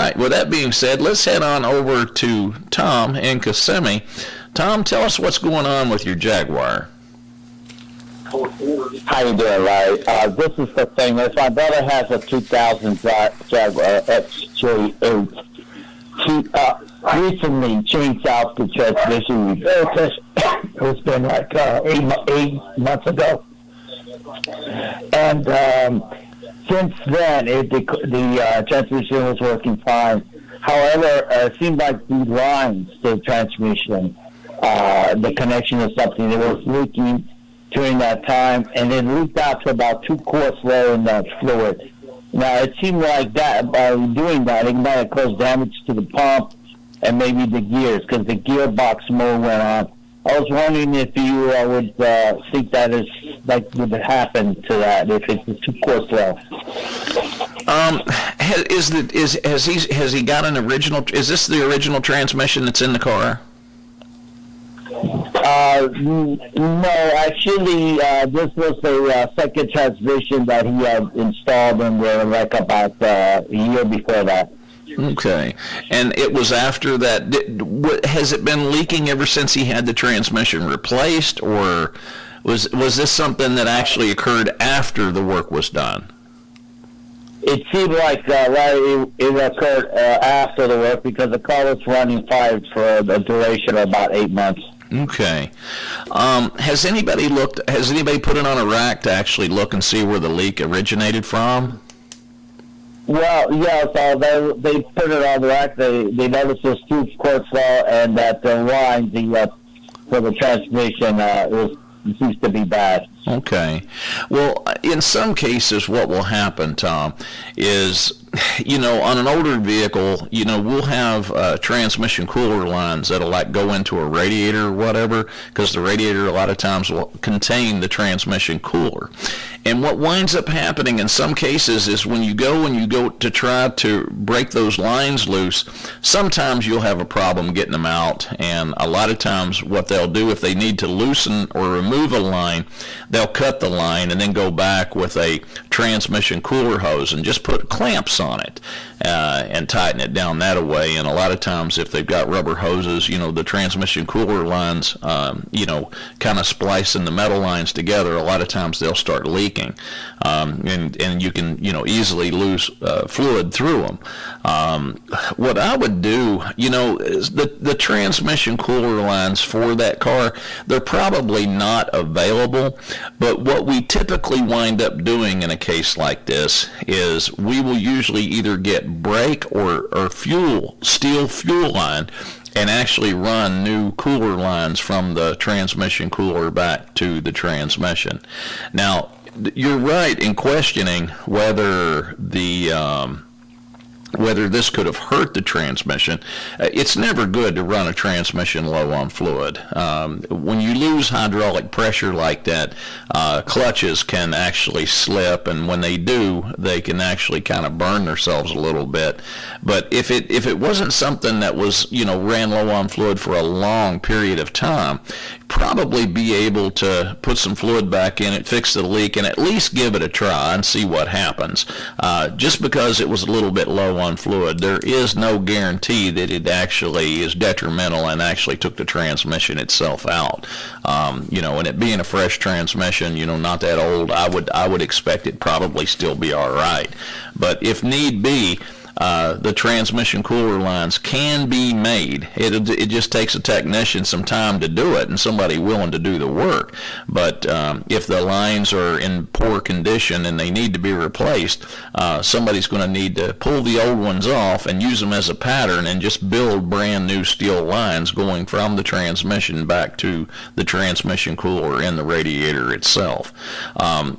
right. With that being said, let's head on over to Tom in Kissimmee. Tom, tell us what's going on with your Jaguar. How you doing, Larry? This is the thing. If my brother has a 2000 Jaguar XJ8, he recently changed out the transmission. It's been like 8 months ago. And since then, the transmission was working fine. However, it seemed like the lines to the transmission, the connection or something, it was leaking during that time, and it leaked out to about 2 quarts low in that fluid. Now, it seemed like that by doing that, it might have caused damage to the pump and maybe the gears, because the gearbox mode went on. I was wondering if you would think that is like would happen to that if it's 2 quarts low. Has he got an original? Is this the original transmission that's in the car? No, actually, this was the second transmission that he had installed in there, like about a year before that. Okay, and it was after that. Has it been leaking ever since he had the transmission replaced, or was this something that actually occurred after the work was done? It seemed like it occurred after the work because the car was running fine for the duration of about 8 months. Okay. Has anybody put it on a rack to actually look and see where the leak originated from? Well, yeah, so they put it on the rack. They noticed it was 2 quarts low, and that the line for the transmission seems to be bad. Okay. Well, in some cases, what will happen, Tom, is, on an older vehicle, we'll have transmission cooler lines that'll like go into a radiator or whatever, because the radiator a lot of times will contain the transmission cooler. And what winds up happening in some cases is when you go to try to break those lines loose, sometimes you'll have a problem getting them out. And a lot of times what they'll do, if they need to loosen or remove a line, they'll cut the line and then go back with a transmission cooler hose and just put clamps on it and tighten it down that way. And a lot of times if they've got rubber hoses, the transmission cooler lines, kind of splicing the metal lines together, a lot of times they'll start leaking. And you can easily lose fluid through them. What I would do, is the transmission cooler lines for that car, they're probably not available, but what we typically wind up doing in a case like this is we will usually either get brake or steel fuel line and actually run new cooler lines from the transmission cooler back to the transmission. Now, you're right in questioning whether this could have hurt the transmission. It's never good to run a transmission low on fluid. When you lose hydraulic pressure like that, clutches can actually slip, and when they do, they can actually kind of burn themselves a little bit. But if it wasn't something that was, ran low on fluid for a long period of time, probably be able to put some fluid back in it, fix the leak, and at least give it a try and see what happens. Just because it was a little bit low on fluid, there is no guarantee that it actually is detrimental and actually took the transmission itself out. And it being a fresh transmission, not that old, I would expect it probably still be all right. But if need be, the transmission cooler lines can be made. It just takes a technician some time to do it and somebody willing to do the work. But if the lines are in poor condition and they need to be replaced, somebody's going to need to pull the old ones off and use them as a pattern and just build brand new steel lines going from the transmission back to the transmission cooler in the radiator itself.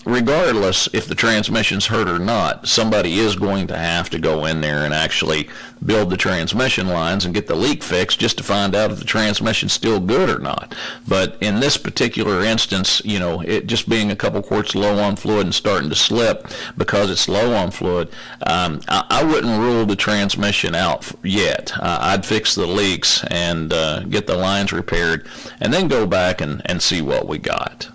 Regardless if the transmission's hurt or not, somebody is going to have to go in there and actually build the transmission lines and get the leak fixed just to find out if the transmission's still good or not. But in this particular instance, it just being a couple quarts low on fluid and starting to slip because it's low on fluid, I wouldn't rule the transmission out yet. I'd fix the leaks and get the lines repaired and then go back and see what we got.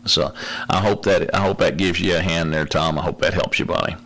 So I hope that gives you a hand there, Tom. I hope that helps you, buddy.